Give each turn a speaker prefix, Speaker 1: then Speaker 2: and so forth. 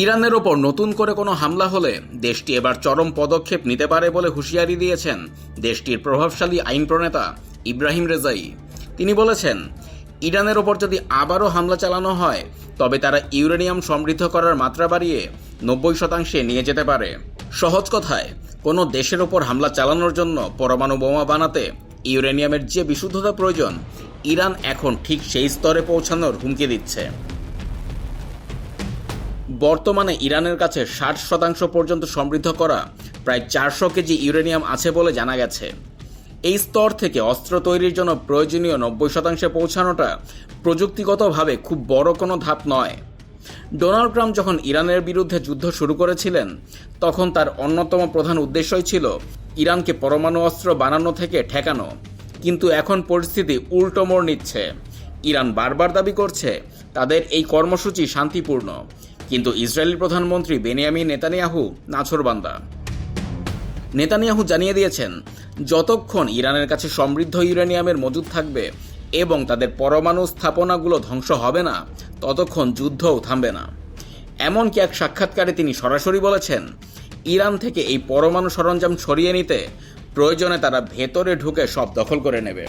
Speaker 1: ইরানের ওপর নতুন করে কোনো হামলা হলে দেশটি এবার চরম পদক্ষেপ নিতে পারে বলে হুঁশিয়ারি দিয়েছেন দেশটির প্রভাবশালী আইন প্রণেতা ইব্রাহিম রেজাই। তিনি বলেছেন, ইরানের ওপর যদি আবারও হামলা চালানো হয় তবে তারা ইউরেনিয়াম সমৃদ্ধ করার মাত্রা বাড়িয়ে 90% নিয়ে যেতে পারে। সহজ কথায়, কোনো দেশের ওপর হামলা চালানোর জন্য পরমাণু বোমা বানাতে ইউরেনিয়ামের যে বিশুদ্ধতা প্রয়োজন, ইরান এখন ঠিক সেই স্তরে পৌঁছানোর হুমকি দিচ্ছে। বর্তমানে ইরানের কাছে 60% পর্যন্ত সমৃদ্ধ করা প্রায় 400 কেজি ইউরেনিয়াম আছে বলে জানা গেছে। এই স্তর থেকে অস্ত্র তৈরির জন্য প্রয়োজনীয় 90% পৌঁছানোটা প্রযুক্তিগতভাবে খুব বড় কোনো ধাপ নয়। ডোনাল্ড ট্রাম্প যখন ইরানের বিরুদ্ধে যুদ্ধ শুরু করেছিলেন, তখন তার অন্যতম প্রধান উদ্দেশ্যই ছিল ইরানকে পরমাণু অস্ত্র বানানো থেকে ঠেকানো। কিন্তু এখন পরিস্থিতি উল্টো মোড় নিচ্ছে। ইরান বারবার দাবি করছে তাদের এই কর্মসূচি শান্তিপূর্ণ, কিন্তু ইসরায়েলি প্রধানমন্ত্রী বেনিয়ামিন নেতানিয়াহু নাছোড়বান্দা। নেতানিয়াহু জানিয়ে দিয়েছেন, যতক্ষণ ইরানের কাছে সমৃদ্ধ ইউরেনিয়ামের মজুদ থাকবে এবং তাদের পরমাণু স্থাপনাগুলো ধ্বংস হবে না, ততক্ষণ যুদ্ধও থামবে না। এমনকি এক সাক্ষাৎকারে তিনি সরাসরি বলেছেন, ইরান থেকে এই পরমাণু সরঞ্জাম সরিয়ে নিতে প্রয়োজনে তারা ভেতরে ঢুকে সব দখল করে নেবে।